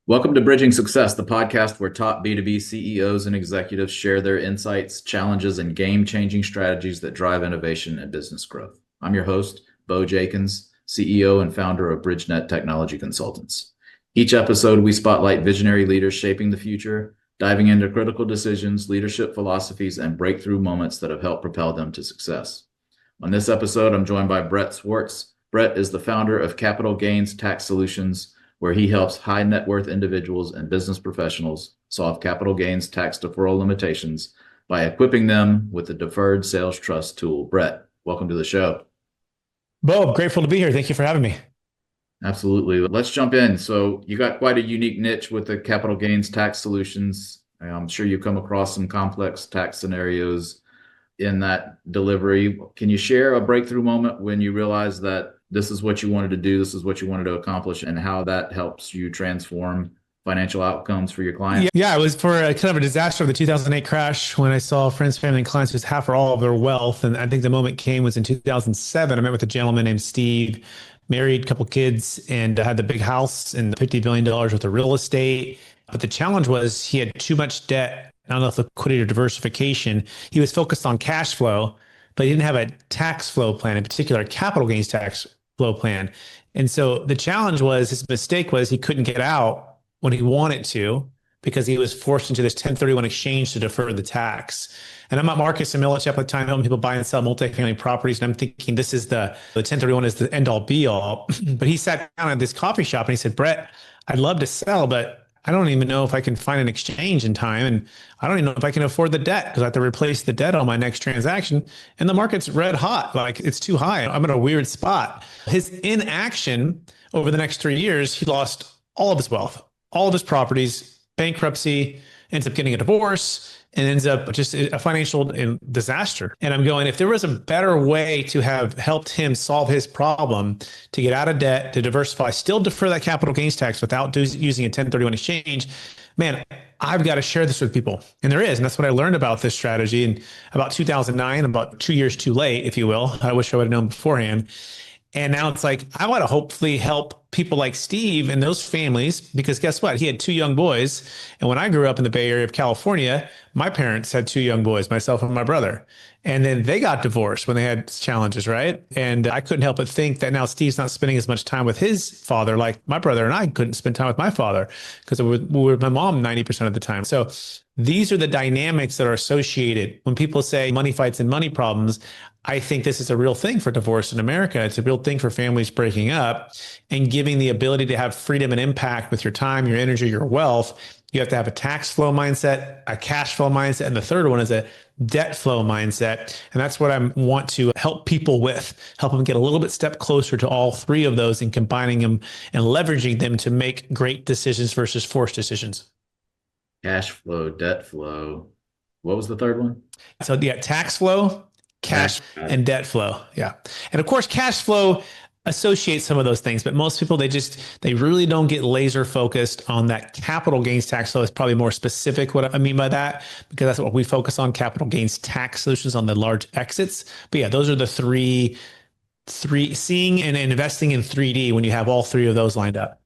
Welcome to Bridging Success, the podcast where top B2B CEOs and executives share their insights, challenges, and game-changing strategies that drive innovation and business growth. I'm your host, Bo Jakins, CEO and founder of BridgeNet Technology Consultants. Each episode, we spotlight visionary leaders shaping the future, diving into critical decisions, leadership philosophies, and breakthrough moments that have helped propel them to success. On this episode, I'm joined by Brett Swarts. Brett is the founder of Capital Gains Tax Solutions, where he helps high net worth individuals and business professionals solve capital gains tax deferral limitations by equipping them with the Deferred Sales Trust tool. Brett, welcome to the show. Bo, grateful to be here. Thank you for having me. Absolutely. Let's jump in. So you got quite a unique niche with the capital gains tax solutions. I'm sure you come across some complex tax scenarios in that delivery. Can you share a breakthrough moment when you realized that this is what you wanted to do, this is what you wanted to accomplish, and how that helps you transform financial outcomes for your clients? Yeah, it was for a kind of a disaster of the 2008 crash when I saw friends, family, and clients lose half or all of their wealth. And I think the moment came was in 2007. I met with a gentleman named Steve, married, couple kids, and had the big house and $50 billion worth of real estate. But the challenge was he had too much debt, not enough liquidity or diversification. He was focused on cash flow, but he didn't have a tax flow plan, in particular, a capital gains tax flow plan. And so the challenge was, his mistake was he couldn't get out when he wanted to because he was forced into this 1031 exchange to defer the tax. And I'm at Marcus and Millichap at the time, helping people buy and sell multifamily properties. And I'm thinking this is the 1031 is the end all be all. But he sat down at this coffee shop and he said, Brett, I'd love to sell, but I don't even know if I can find an exchange in time. And I don't even know if I can afford the debt because I have to replace the debt on my next transaction. And the market's red hot. Like, it's too high. I'm in a weird spot. His inaction over the next 3 years, he lost all of his wealth, all of his properties, bankruptcy, ends up getting a divorce, and ends up just a financial disaster. And I'm going, if there was a better way to have helped him solve his problem, to get out of debt, to diversify, still defer that capital gains tax without using a 1031 exchange, man, I've got to share this with people. And there is. And that's what I learned about this strategy in about 2009, about 2 years too late, if you will. I wish I would have known beforehand. And now it's like, I want to hopefully help people like Steve and those families, because guess what? He had two young boys. And when I grew up in the Bay Area of California, my parents had two young boys, myself and my brother. And then they got divorced when they had challenges, right? And I couldn't help but think that now Steve's not spending as much time with his father like my brother and I couldn't spend time with my father because we were with my mom 90% of the time. So these are the dynamics that are associated. When people say money fights and money problems, I think this is a real thing for divorce in America. It's a real thing for families breaking up and giving the ability to have freedom and impact with your time, your energy, your wealth. You have to have a tax flow mindset, a cash flow mindset, and the third one is a debt flow mindset. And that's what I want to help people with, help them get a little bit step closer to all three of those and combining them and leveraging them to make great decisions versus forced decisions. Cash flow, debt flow. What was the third one? So yeah, tax flow, cash, and debt flow. Yeah. And of course, cash flow associates some of those things, but most people, they really don't get laser focused on that capital gains tax flow. Is probably more specific what I mean by that, because that's what we focus on, capital gains tax solutions on the large exits. But yeah, those are the three seeing and investing in 3D when you have all three of those lined up.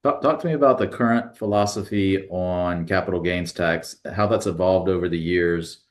Talk to me about the current philosophy on capital gains tax, how that's evolved over the years,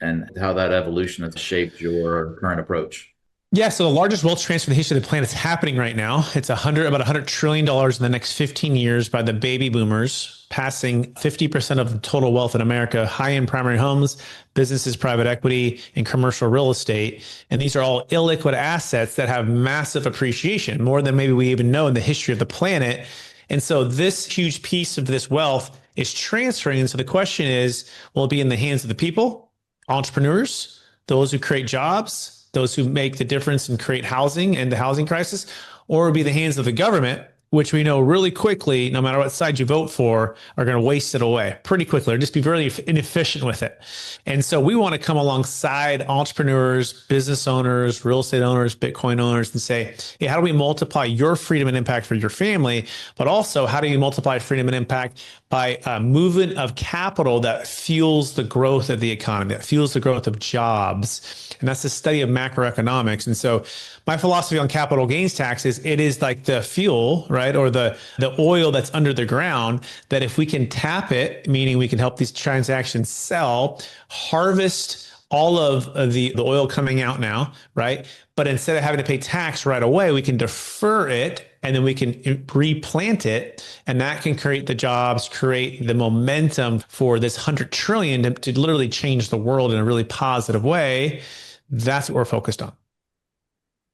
and how that evolution has shaped your current approach. Yeah, so the largest wealth transfer in the history of the planet is happening right now. It's about $100 trillion in the next 15 years by the baby boomers, passing 50% of the total wealth in America, high-end primary homes, businesses, private equity, and commercial real estate. And these are all illiquid assets that have massive appreciation, more than maybe we even know in the history of the planet. And so this huge piece of this wealth is transferring. And so the question is, will it be in the hands of the people, entrepreneurs, those who create jobs, those who make the difference and create housing and the housing crisis, or it'll be the hands of the government, which we know really quickly, no matter what side you vote for, are going to waste it away pretty quickly or just be very inefficient with it. And so we want to come alongside entrepreneurs, business owners, real estate owners, Bitcoin owners, and say, hey, how do we multiply your freedom and impact for your family? But also, how do you multiply freedom and impact by a movement of capital that fuels the growth of the economy, that fuels the growth of jobs? And that's the study of macroeconomics. And so my philosophy on capital gains tax is it is like the fuel, right? right? Or the oil that's under the ground, that if we can tap it, meaning we can help these transactions sell, harvest all of the oil coming out now, right? But instead of having to pay tax right away, we can defer it and then we can replant it. And that can create the jobs, create the momentum for this 100 trillion to literally change the world in a really positive way. That's what we're focused on.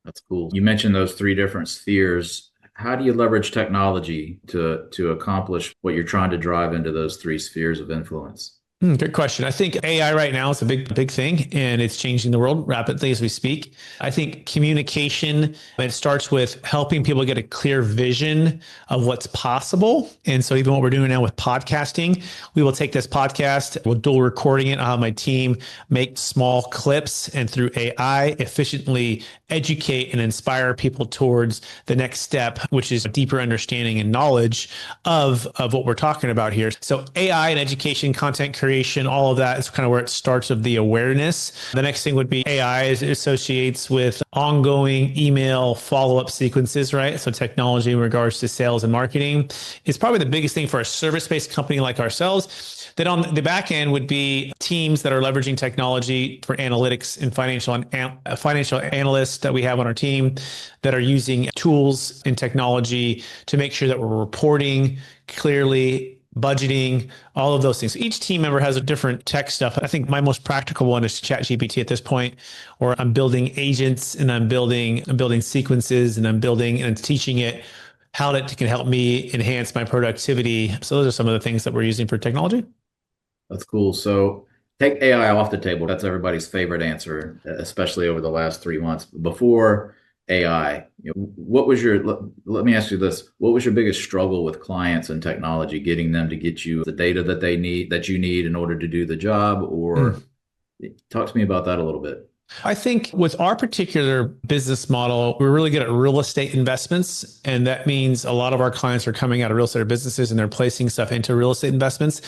That's cool. You mentioned those three different spheres. How do you leverage technology to accomplish what you're trying to drive into those three spheres of influence? Good question. I think AI right now is a big thing, and it's changing the world rapidly as we speak. I think communication, it starts with helping people get a clear vision of what's possible. And so even what we're doing now with podcasting, we will take this podcast, we'll dual recording it. I'll have my team make small clips and through AI efficiently educate and inspire people towards the next step, which is a deeper understanding and knowledge of what we're talking about here. So AI and education, content creation, all of that is kind of where it starts of the awareness. The next thing would be AI associates with ongoing email follow-up sequences, right? So technology in regards to sales and marketing is probably the biggest thing for a service-based company like ourselves. Then on the back end would be teams that are leveraging technology for analytics and financial analysts that we have on our team that are using tools and technology to make sure that we're reporting clearly, budgeting, all of those things. So each team member has a different tech stuff. I think my most practical one is ChatGPT at this point, where I'm building agents and I'm building sequences and I'm teaching it how it can help me enhance my productivity. So those are some of the things that we're using for technology. That's cool. So take AI off the table. That's everybody's favorite answer, especially over the last 3 months. Before AI, what was let me ask you this. What was your biggest struggle with clients and technology, getting them to get you the data that you need in order to do the job? Or talk to me about that a little bit. I think with our particular business model, we're really good at real estate investments. And that means a lot of our clients are coming out of real estate businesses and they're placing stuff into real estate investments,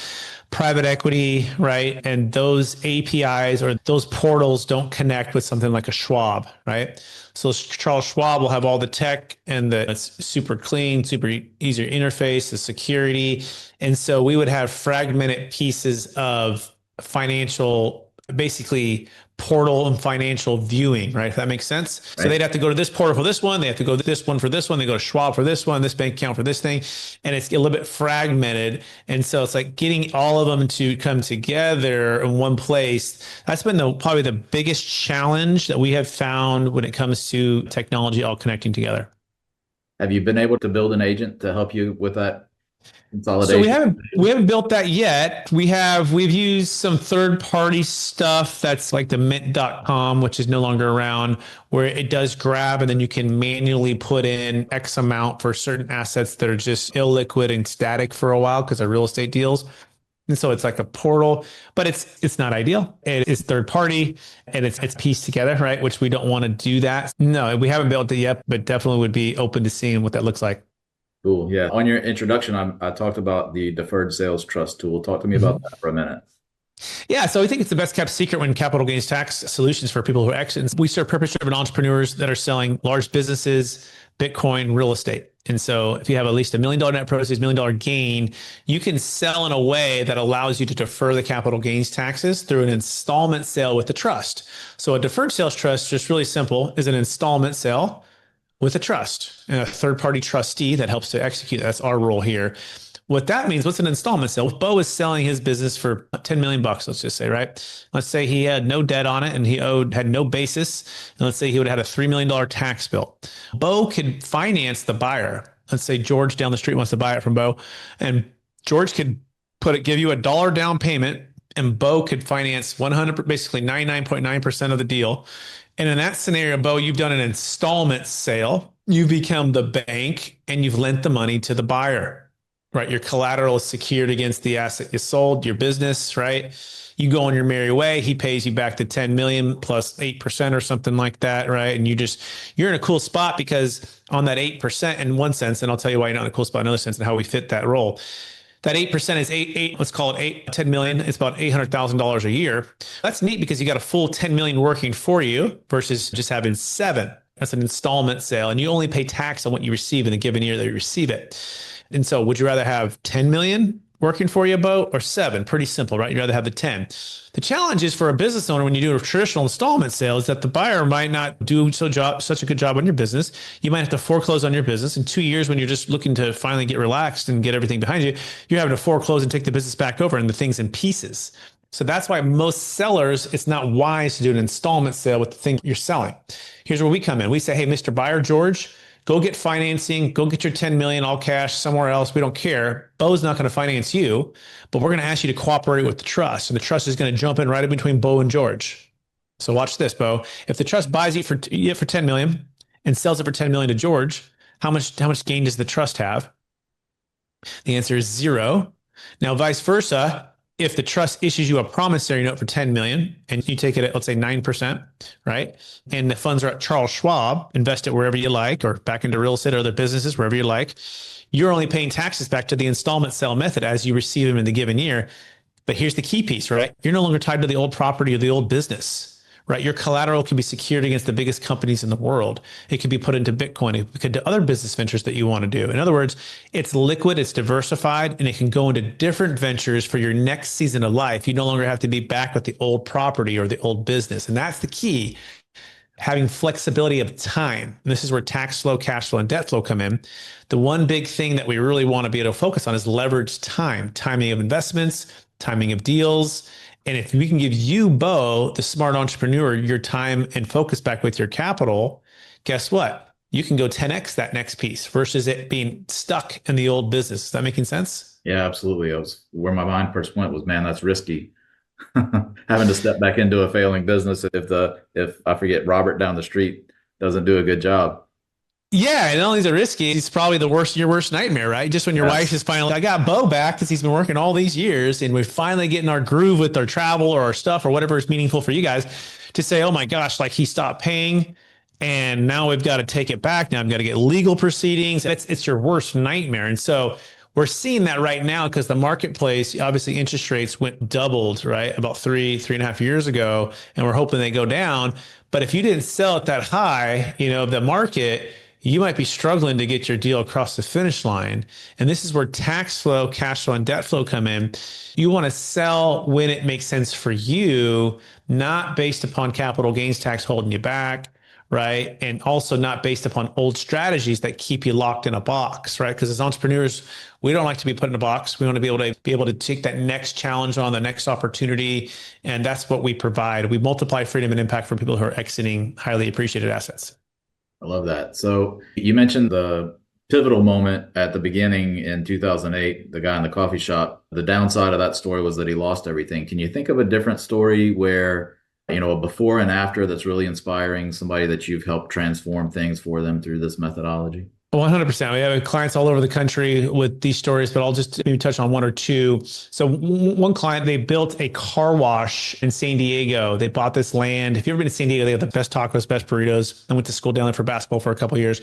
private equity, right? And those APIs or those portals don't connect with something like a Schwab, right? So Charles Schwab will have all the tech and it's super clean, super easier interface, the security. And so we would have fragmented pieces of financial, basically portal and financial viewing, right? If that makes sense. Right. So they'd have to go to this portal for this one. They have to go to this one for this one. They go to Schwab for this one, this bank account for this thing. And it's a little bit fragmented. And so it's like getting all of them to come together in one place. That's been probably the biggest challenge that we have found when it comes to technology all connecting together. Have you been able to build an agent to help you with that consolidation? So we haven't built that yet. We've used some third-party stuff that's like the mint.com, which is no longer around, where it does grab and then you can manually put in X amount for certain assets that are just illiquid and static for a while because of real estate deals. And so it's like a portal, but it's not ideal. It is third party and it's pieced together, right? Which we don't want to do that. No, we haven't built it yet, but definitely would be open to seeing what that looks like. Cool. Yeah. On your introduction, I talked about the Deferred Sales Trust tool. Talk to me about that for a minute. Yeah, so I think it's the best kept secret when capital gains tax solutions for people who are exits. We serve purpose-driven entrepreneurs that are selling large businesses, Bitcoin, real estate. And so if you have at least $1 million net proceeds, $1 million gain, you can sell in a way that allows you to defer the capital gains taxes through an installment sale with the trust. So a deferred sales trust, just really simple, is an installment sale with a trust and a third-party trustee that helps to execute. That's our role here. What that means, what's an installment sale? If Bo is selling his business for 10 million bucks, let's just say, right? Let's say he had no debt on it and had no basis. And let's say he would have had a $3 million tax bill. Bo could finance the buyer. Let's say George down the street wants to buy it from Bo, and George could give you $1 down payment, and Bo could finance 100, basically 99.9% of the deal. And in that scenario, Bo, you've done an installment sale. You've become the bank and you've lent the money to the buyer, right? Your collateral is secured against the asset you sold, your business, right? You go on your merry way. He pays you back the 10 million plus 8% or something like that, right? And you're in a cool spot because on that 8% in one sense, and I'll tell you why you're not in a cool spot in another sense and how we fit that role. That 8% is let's call it 10 million. It's about $800,000 a year. That's neat because you got a full 10 million working for you versus just having 7. That's an installment sale, and you only pay tax on what you receive in the given year that you receive it. And so would you rather have 10 million working for you, Bo, or 7? Pretty simple, right? You'd rather have the 10. The challenge is for a business owner when you do a traditional installment sale is that the buyer might not do such a good job on your business. You might have to foreclose on your business. In 2 years, when you're just looking to finally get relaxed and get everything behind you, you're having to foreclose and take the business back over and the things in pieces. So that's why most sellers, it's not wise to do an installment sale with the thing you're selling. Here's where we come in. We say, hey, Mr. Buyer, George, go get financing, go get your 10 million all cash somewhere else. We don't care. Bo's not going to finance you, but we're going to ask you to cooperate with the trust. And the trust is going to jump in right in between Bo and George. So watch this, Bo. If the trust buys you for 10 million and sells it for 10 million to George, how much gain does the trust have? The answer is 0. Now, vice versa, if the trust issues you a promissory note for 10 million and you take it at, let's say 9%, right? And the funds are at Charles Schwab, invest it wherever you like, or back into real estate or other businesses, wherever you like. You're only paying taxes back to the installment sale method as you receive them in the given year. But here's the key piece, right? You're no longer tied to the old property or the old business, right? Your collateral can be secured against the biggest companies in the world. It can be put into Bitcoin. It could do other business ventures that you want to do. In other words, it's liquid, it's diversified, and it can go into different ventures for your next season of life. You no longer have to be back with the old property or the old business. And that's the key. Having flexibility of time. And this is where tax flow, cash flow, and debt flow come in. The one big thing that we really want to be able to focus on is leverage time, timing of investments, timing of deals. And if we can give you, Bo, the smart entrepreneur, your time and focus back with your capital, guess what? You can go 10x that next piece versus it being stuck in the old business. Is that making sense? Yeah, absolutely. Where my mind first went was, man, that's risky. Having to step back into a failing business if I forget Robert down the street doesn't do a good job. Yeah, and not only is it risky, it's probably your worst nightmare, right? Just when your wife is finally, I got Bo back because he's been working all these years and we're finally getting our groove with our travel or our stuff or whatever is meaningful for you guys to say, oh my gosh, like he stopped paying and now we've got to take it back. Now I've got to get legal proceedings. It's your worst nightmare. And so we're seeing that right now because the marketplace, obviously interest rates doubled, right? About 3.5 years ago. And we're hoping they go down. But if you didn't sell at that high, the market, you might be struggling to get your deal across the finish line. And this is where tax flow, cash flow, and debt flow come in. You want to sell when it makes sense for you, not based upon capital gains tax holding you back, right? And also not based upon old strategies that keep you locked in a box, right? Because as entrepreneurs, we don't like to be put in a box. We want to be able to take that next challenge on, the next opportunity. And that's what we provide. We multiply freedom and impact for people who are exiting highly appreciated assets. I love that. So you mentioned the pivotal moment at the beginning in 2008, the guy in the coffee shop. The downside of that story was that he lost everything. Can you think of a different story where, a before and after that's really inspiring, somebody that you've helped transform things for them through this methodology? 100%. We have clients all over the country with these stories, but I'll just maybe touch on one or two. So one client, they built a car wash in San Diego. They bought this land. If you've ever been to San Diego, they have the best tacos, best burritos. I went to school down there for basketball for a couple of years.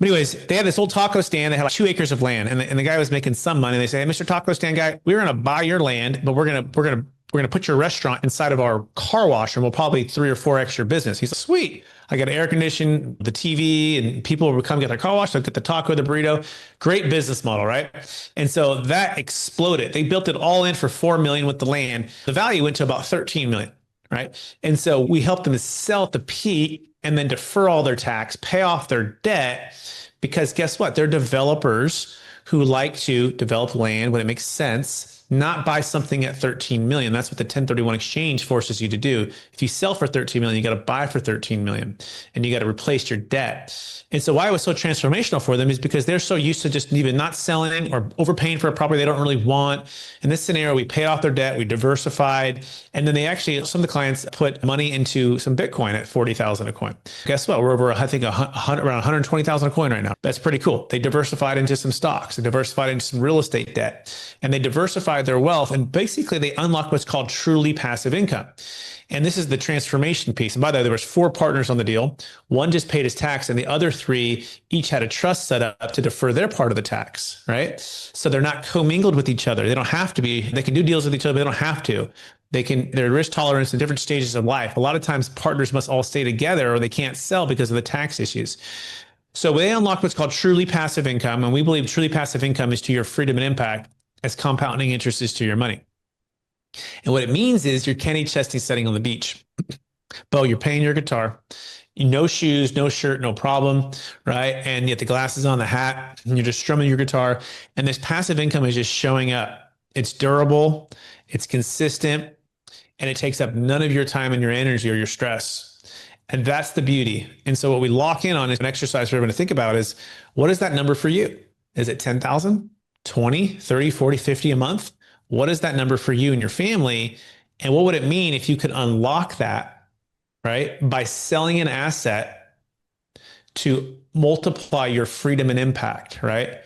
But anyways, they had this old taco stand. They had like 2 acres of land, and the guy was making some money. They say, hey, Mr. Taco Stand guy, we're going to buy your land, but we're going to put your restaurant inside of our car wash, and we'll probably 3 or 4 extra business. He's like, sweet. I got air conditioning, the TV, and people will come get their car wash. They'll get the taco, the burrito. Great business model, right? And so that exploded. They built it all in for $4 million with the land. The value went to about $13 million, right? And so we helped them sell at the peak and then defer all their tax, pay off their debt, because guess what? They're developers who like to develop land when it makes sense, not buy something at 13 million. That's what the 1031 exchange forces you to do. If you sell for 13 million, you got to buy for 13 million and you got to replace your debt. And so why it was so transformational for them is because they're so used to just even not selling or overpaying for a property they don't really want. In this scenario, we paid off their debt, we diversified, and then some of the clients put money into some Bitcoin at 40,000 a coin. Guess what? We're over, I think, around 120,000 a coin right now. That's pretty cool. They diversified into some stocks, they diversified into some real estate debt, and they diversified diversify their wealth, and basically they unlock what's called truly passive income. And this is the transformation piece. And by the way, there was 4 partners on the deal. One just paid his tax, and the other 3 each had a trust set up to defer their part of the tax, right? So they're not commingled with each other. They don't have to be. They can do deals with each other, but they don't have to. Their risk tolerance in different stages of life. A lot of times partners must all stay together or they can't sell because of the tax issues. So they unlock what's called truly passive income. And we believe truly passive income is to your freedom and impact as compounding interest is to your money. And what it means is you're Kenny Chesney sitting on the beach. Bo, you're playing your guitar, no shoes, no shirt, no problem, right? And yet the glasses on, the hat, and you're just strumming your guitar. And this passive income is just showing up. It's durable, it's consistent, and it takes up none of your time and your energy or your stress. And that's the beauty. And so what we lock in on is an exercise for everyone to think about is, what is that number for you? Is it 10,000, 20, 30, 40, 50 a month? What is that number for you and your family? And what would it mean if you could unlock that, right? By selling an asset to multiply your freedom and impact, right?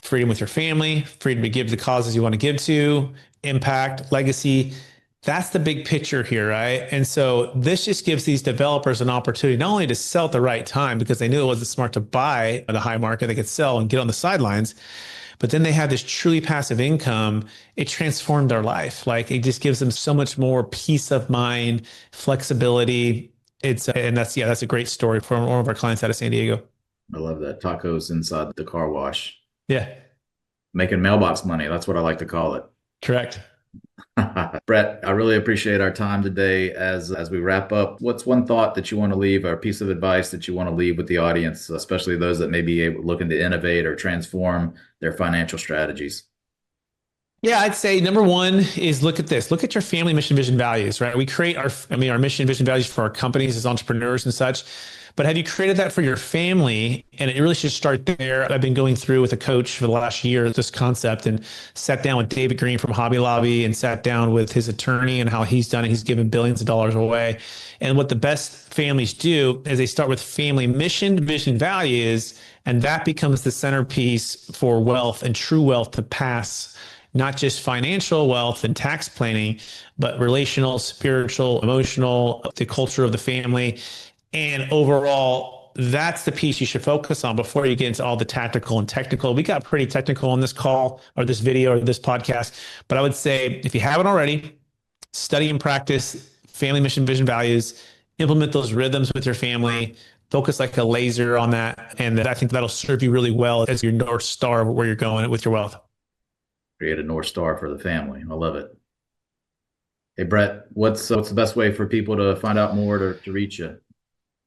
Freedom with your family, freedom to give the causes you want to give to, impact, legacy. That's the big picture here, right? And so this just gives these developers an opportunity not only to sell at the right time because they knew it wasn't smart to buy at a high market, they could sell and get on the sidelines, but then they have this truly passive income. It transformed their life. Like it just gives them so much more peace of mind, flexibility. And that's a great story from one of our clients out of San Diego. I love that. Tacos inside the car wash. Yeah. Making mailbox money. That's what I like to call it. Correct. Brett, I really appreciate our time today. As we wrap up, what's one thought that you want to leave, or a piece of advice that you want to leave with the audience, especially those that may be looking to innovate or transform their financial strategies? Yeah, I'd say number one is look at this. Look at your family mission, vision, values, right? We create our mission, vision, values for our companies as entrepreneurs and such. But have you created that for your family? And it really should start there. I've been going through with a coach for the last year, this concept, and sat down with David Green from Hobby Lobby and sat down with his attorney and how he's done it. He's given billions of dollars away. And what the best families do is they start with family mission, vision, values, and that becomes the centerpiece for wealth and true wealth to pass. Not just financial wealth and tax planning, but relational, spiritual, emotional, the culture of the family. And overall, that's the piece you should focus on before you get into all the tactical and technical. We got pretty technical on this call or this video or this podcast. But I would say if you haven't already, study and practice family mission, vision, values, implement those rhythms with your family, focus like a laser on that. And I think that'll serve you really well as your North Star where you're going with your wealth. Create a North Star for the family. I love it. Hey, Brett, what's the best way for people to find out more to reach you?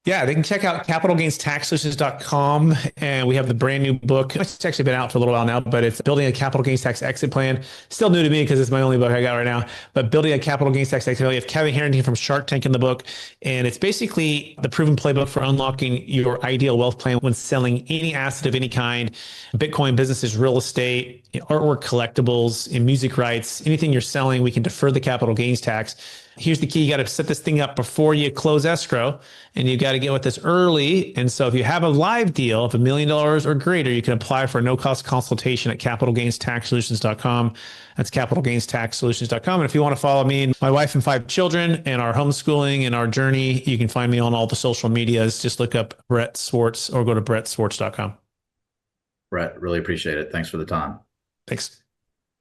Yeah, they can check out capitalgainstaxsolutions.com. And we have the brand new book. It's actually been out for a little while now, but it's Building a Capital Gains Tax Exit Plan. Still new to me because it's my only book I got right now. But Building a Capital Gains Tax Exit Plan. We have Kevin Harrington from Shark Tank in the book. And it's basically the proven playbook for unlocking your ideal wealth plan when selling any asset of any kind. Bitcoin, businesses, real estate, artwork, collectibles, and music rights. Anything you're selling, we can defer the capital gains tax. Here's the key. You got to set this thing up before you close escrow, and you got to get with this early. And so if you have a live deal of $1 million or greater, you can apply for a no-cost consultation at capitalgainstaxsolutions.com. That's capitalgainstaxsolutions.com. And if you want to follow me and my wife and 5 children and our homeschooling and our journey, you can find me on all the social medias. Just look up Brett Swarts or go to brettswarts.com. Brett, really appreciate it. Thanks for the time. Thanks.